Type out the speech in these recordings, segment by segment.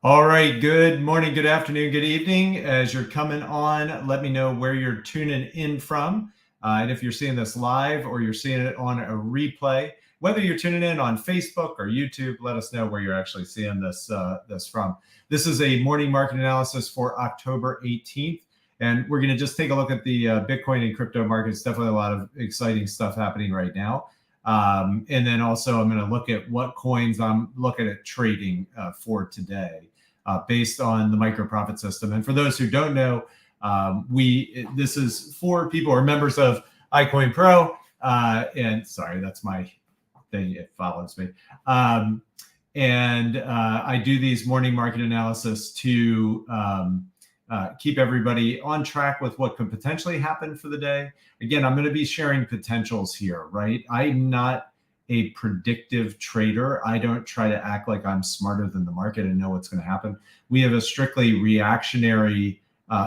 All right, good morning, good afternoon, good evening. As you're coming on, let me know where you're tuning in from. And if you're seeing this live or you're seeing it on a replay, whether you're tuning in on Facebook or YouTube, let us know where you're actually seeing this from. This is a morning market analysis for October 18th. And we're going to just take a look at the Bitcoin and crypto markets. Definitely a lot of exciting stuff happening right now. And then also I'm going to look at what coins I'm looking at trading for today. Based on the micro profit system. And for those who don't know, this is for people who are members of iCoinPro. And sorry, that's my thing. It follows me. I do these morning market analysis to keep everybody on track with what could potentially happen for the day. Again, I'm going to be sharing potentials here, right? I'm not a predictive trader. I don't try to act like I'm smarter than the market and know what's going to happen. We have a strictly reactionary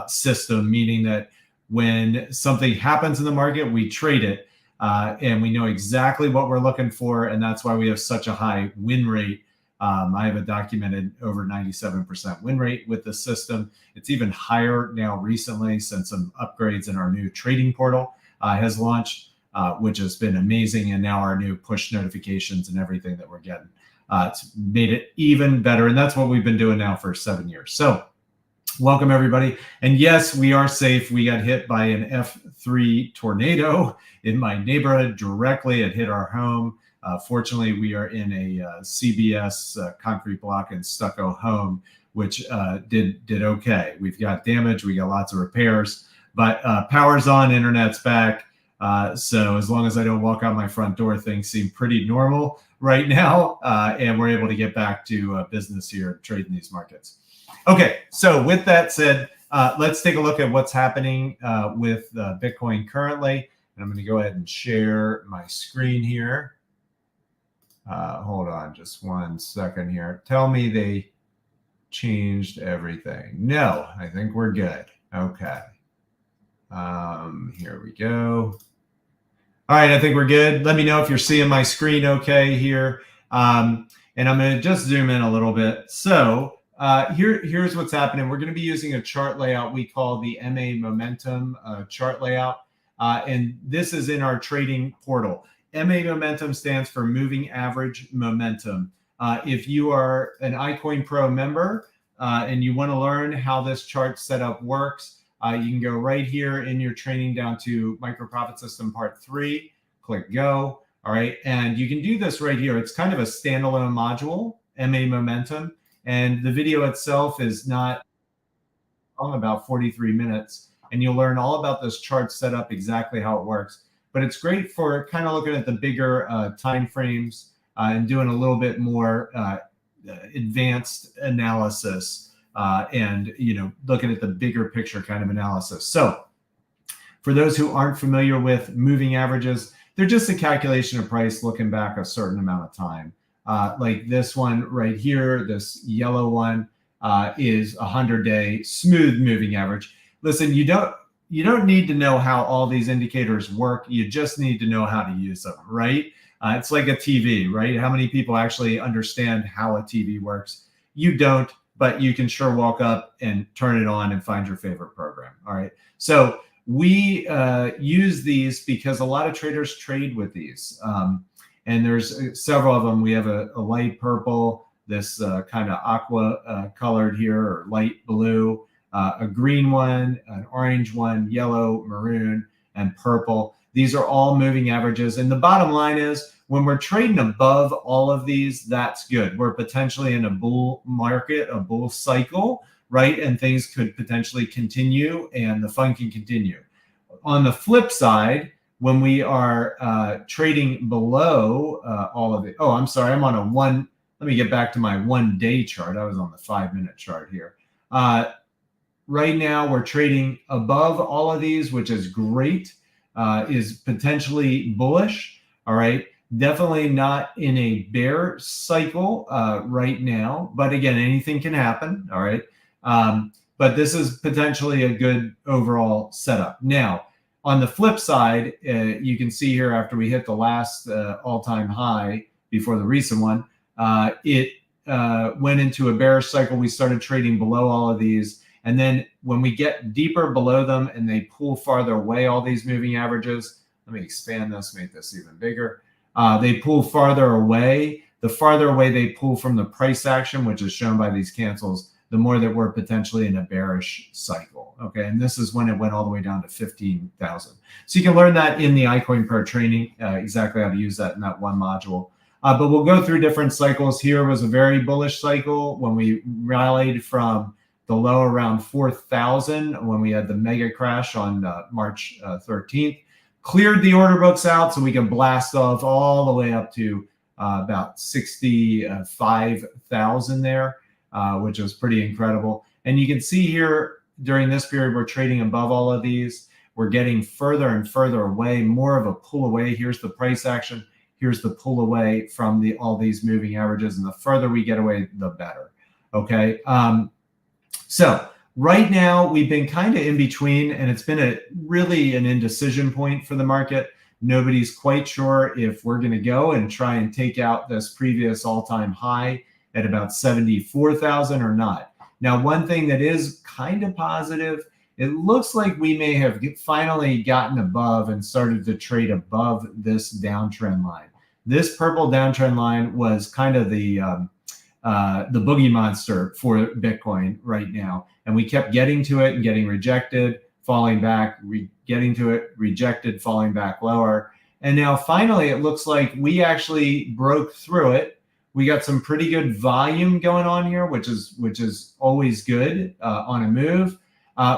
system, meaning that when something happens in the market, we trade it and we know exactly what we're looking for. And that's why we have such a high win rate. I have a documented over 97% win rate with the system. It's even higher now recently since some upgrades in our new trading portal has launched. Which has been amazing. And now our new push notifications and everything that we're getting, it's made it even better. And that's what we've been doing now for 7 years. So welcome everybody. And yes, we are safe. We got hit by an F3 tornado in my neighborhood directly. It hit our home. Fortunately, we are in a CBS concrete block and stucco home, which did okay. We've got damage. We got lots of repairs, but power's on, internet's back. So as long as I don't walk out my front door, things seem pretty normal right now. And we're able to get back to business here, trading these markets. Okay, so with that said, let's take a look at what's happening with Bitcoin currently. And I'm going to go ahead and share my screen here. Hold on just 1 second here. Tell me they changed everything. No, I think we're good. Okay. Here we go. All right, I think we're good. Let me know if you're seeing my screen okay here. And I'm going to just zoom in a little bit. So here's what's happening. We're going to be using a chart layout we call the MA Momentum chart layout. And this is in our trading portal. MA Momentum stands for Moving Average Momentum. If you are an iCoinPro member and you want to learn how this chart setup works, you can go right here in your training down to Micro Profit System Part 3, click go. All right. And you can do this right here. It's kind of a standalone module, MA Momentum. And the video itself is not long, about 43 minutes. And you'll learn all about this chart setup, exactly how it works. But it's great for kind of looking at the bigger time frames and doing a little bit more advanced analysis. And, looking at the bigger picture kind of analysis. So for those who aren't familiar with moving averages, they're just a calculation of price looking back a certain amount of time. Like this one right here, this yellow one is a 100-day smooth moving average. Listen, you don't need to know how all these indicators work. You just need to know how to use them, right? It's like a TV, right? How many people actually understand how a TV works? You don't. But you can sure walk up and turn it on and find your favorite program. All right. So we use these because a lot of traders trade with these. And there's several of them. We have a light purple, this kind of aqua colored here, or light blue, a green one, an orange one, yellow, maroon, and purple. These are all moving averages. And the bottom line is, when we're trading above all of these, that's good. We're potentially in a bull market, a bull cycle, right? And things could potentially continue and the fun can continue. On the flip side, when we are trading below all of it, oh, I'm sorry, I'm on a one. Let me get back to my 1 day chart. I was on the 5-minute chart here. Right now, we're trading above all of these, which is great, is potentially bullish. All right. Definitely not in a bear cycle right now. But again, anything can happen. All right. But this is potentially a good overall setup. Now, on the flip side, you can see here after we hit the last all-time high before the recent one, it went into a bearish cycle, we started trading below all of these. And then when we get deeper below them and they pull farther away, all these moving averages, let me expand this, make this even bigger. They pull farther away. The farther away they pull from the price action, which is shown by these cancels, the more that we're potentially in a bearish cycle. Okay, and this is when it went all the way down to 15,000. So you can learn that in the iCoinPro training, exactly how to use that in that one module. But we'll go through different cycles. Here was a very bullish cycle when we rallied from the low around 4,000 when we had the mega crash on March 13th. Cleared the order books out so we can blast off all the way up to about 65,000 there, which was pretty incredible. And you can see here during this period, we're trading above all of these. We're getting further and further away, more of a pull away. Here's the price action. Here's the pull away from all these moving averages. And the further we get away, the better. Okay. So right now we've been kind of in between, and it's been really an indecision point for the market. Nobody's quite sure if we're going to go and try and take out this previous all-time high at about 74,000 or not. Now, one thing that is kind of positive, it looks like we may have finally gotten above and started to trade above this downtrend line. This purple downtrend line was kind of the boogie monster for Bitcoin right now. And we kept getting to it and getting rejected, falling back, getting to it, rejected, falling back lower. And now finally, it looks like we actually broke through it. We got some pretty good volume going on here, which is always good on a move.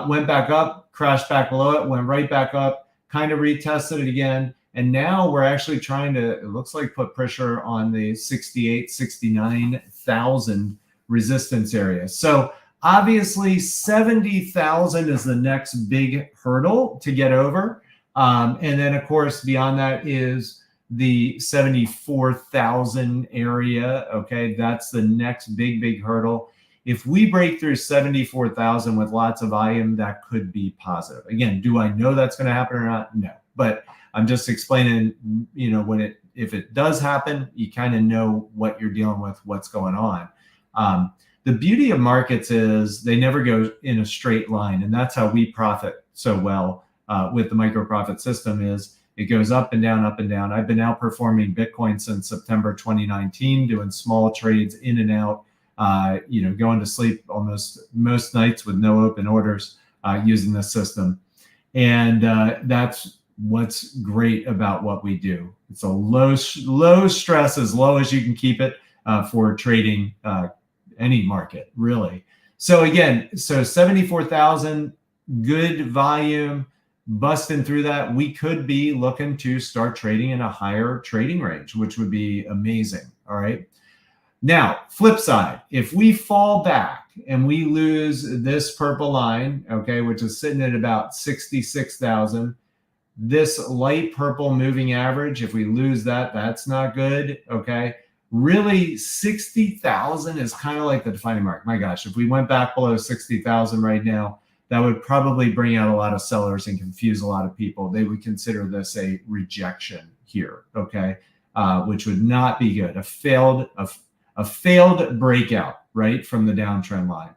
Went back up, crashed back below it, went right back up, kind of retested it again. And now we're actually trying to, it looks like, put pressure on the 68, 69,000 resistance area. So obviously 70,000 is the next big hurdle to get over. And then of course, beyond that is the 74,000 area. Okay, that's the next big hurdle. If we break through 74,000 with lots of volume, that could be positive. Again, do I know that's going to happen or not? No, but I'm just explaining, you know, if it does happen, you kind of know what you're dealing with, what's going on. The beauty of markets is they never go in a straight line, and that's how we profit so well with the micro profit system. Is it goes up and down, up and down. I've been outperforming Bitcoin since September 2019, doing small trades in and out. You know, going to sleep almost most nights with no open orders using this system. And that's what's great about what we do. It's a low stress, as low as you can keep it for trading any market, really. So again, so 74,000, good volume, busting through that. We could be looking to start trading in a higher trading range, which would be amazing. All right. Now, flip side, if we fall back and we lose this purple line, okay, which is sitting at about 66,000, this light purple moving average, if we lose that, that's not good, okay? Really, 60,000 is kind of like the defining mark. My gosh, if we went back below 60,000 right now, that would probably bring out a lot of sellers and confuse a lot of people. They would consider this a rejection here, okay? Which would not be good. A failed breakout, right, from the downtrend line.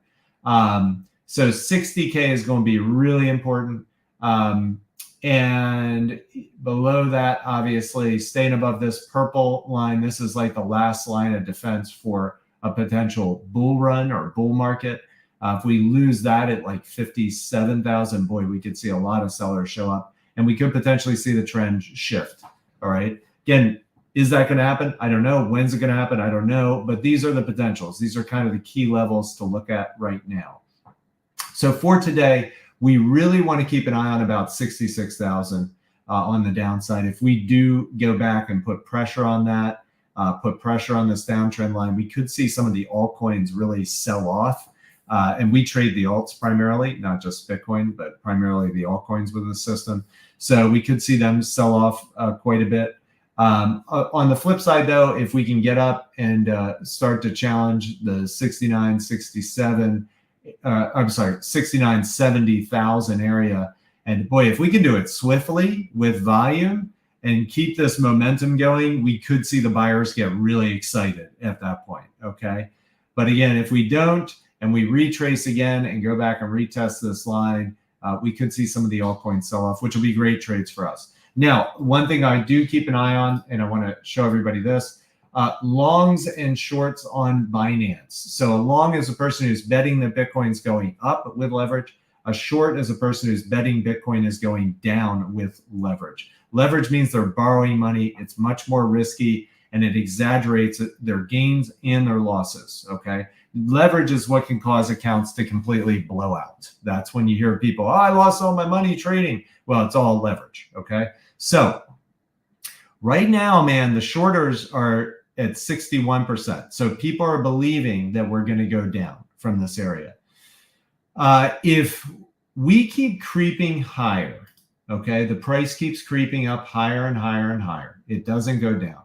So 60K is going to be really important. And below that, obviously, staying above this purple line, this is like the last line of defense for a potential bull run or bull market. If we lose that at like 57,000, boy, we could see a lot of sellers show up, and we could potentially see the trend shift. All right. Again, is that going to happen? I don't know. When's it going to happen? I don't know. But these are the potentials. These are kind of the key levels to look at right now. So for today, we really want to keep an eye on about 66,000 on the downside. If we do go back and put pressure on that, put pressure on this downtrend line, we could see some of the altcoins really sell off. And we trade the alts primarily, not just Bitcoin, but primarily the altcoins with the system. So we could see them sell off quite a bit. On the flip side, though, if we can get up and start to challenge the 69, 70,000 area, and boy, if we can do it swiftly with volume and keep this momentum going, we could see the buyers get really excited at that point. Okay. But again, if we don't and we retrace again and go back and retest this line, we could see some of the altcoins sell off, which will be great trades for us. Now, one thing I do keep an eye on, and I want to show everybody this, longs and shorts on Binance. So a long is a person who's betting that Bitcoin's going up with leverage. A short is a person who's betting Bitcoin is going down with leverage. Leverage means they're borrowing money. It's much more risky, and it exaggerates their gains and their losses, okay? Leverage is what can cause accounts to completely blow out. That's when you hear people, oh, I lost all my money trading. Well, it's all leverage, okay? So right now, man, the shorters are at 61%. So people are believing that we're going to go down from this area. If we keep creeping higher, okay, the price keeps creeping up higher and higher and higher. It doesn't go down.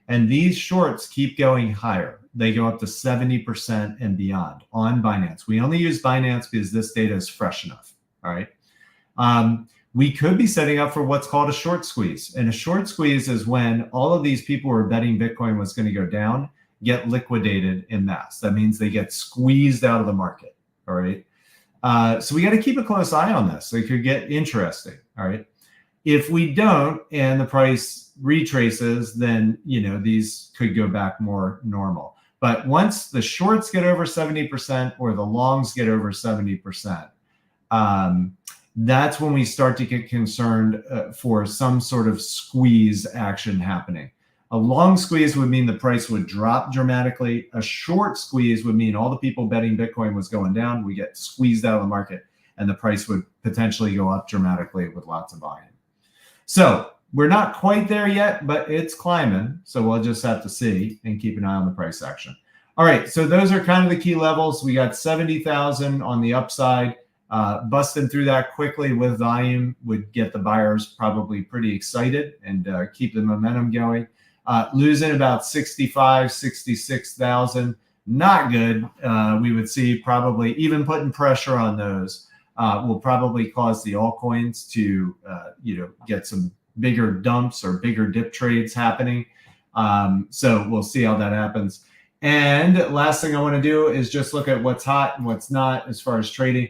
And these shorts keep going higher. They go up to 70% and beyond on Binance. We only use Binance because this data is fresh enough, all right? We could be setting up for what's called a short squeeze. And a short squeeze is when all of these people who are betting Bitcoin was going to go down get liquidated in mass. That means they get squeezed out of the market, all right? So we got to keep a close eye on this. It could get interesting, all right? If we don't and the price retraces, then, you know, these could go back more normal. But once the shorts get over 70% or the longs get over 70%, that's when we start to get concerned for some sort of squeeze action happening. A long squeeze would mean the price would drop dramatically. A short squeeze would mean all the people betting Bitcoin was going down. We get squeezed out of the market and the price would potentially go up dramatically with lots of volume. So we're not quite there yet, but it's climbing. So we'll just have to see and keep an eye on the price action. All right, so those are kind of the key levels. We got 70,000 on the upside. Busting through that quickly with volume would get the buyers probably pretty excited and keep the momentum going. Losing about 65, 66,000, not good. We would see probably even putting pressure on those will probably cause the altcoins to get some bigger dumps or bigger dip trades happening. So we'll see how that happens. And last thing I want to do is just look at what's hot and what's not as far as trading.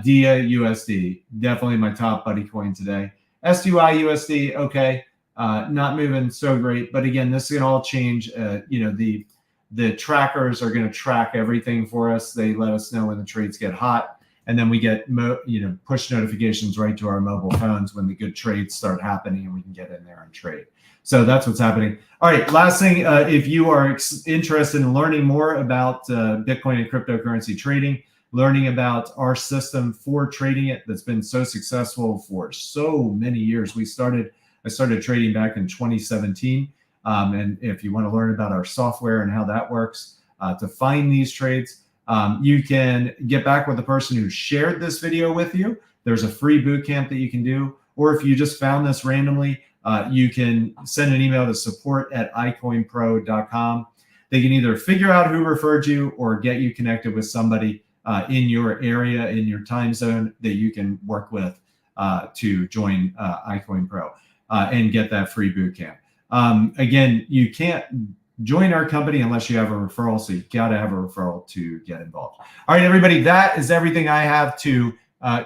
DIA USD, definitely my top buddy coin today. SUI USD, okay, not moving so great, but again, this can all change. The trackers are going to track everything for us. They let us know when the trades get hot, and then we get push notifications right to our mobile phones when the good trades start happening, and we can get in there and trade. So that's what's happening. All right, last thing, if you are interested in learning more about Bitcoin and cryptocurrency trading, learning about our system for trading it that's been so successful for so many years. I started trading back in 2017. And if you want to learn about our software and how that works to find these trades, you can get back with the person who shared this video with you. There's a free boot camp that you can do. Or if you just found this randomly, you can send an email to support@iCoinPro.com. They can either figure out who referred you or get you connected with somebody in your area, in your time zone that you can work with to join iCoinPro and get that free boot camp. Again, you can't join our company unless you have a referral, so you got to have a referral to get involved. All right, everybody, that is everything I have to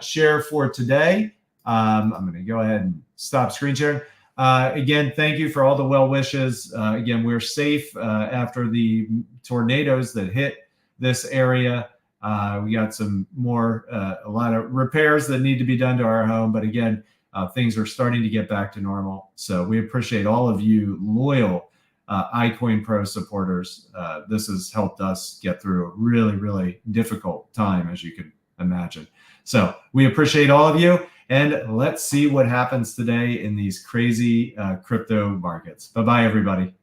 share for today. I'm going to go ahead and stop screen sharing. Again, thank you for all the well wishes. Again, we're safe after the tornadoes that hit this area. We got some more, a lot of repairs that need to be done to our home. But again, things are starting to get back to normal. So we appreciate all of you loyal iCoinPro supporters. This has helped us get through a really, really difficult time, as you can imagine. So we appreciate all of you. And let's see what happens today in these crazy crypto markets. Bye-bye, everybody.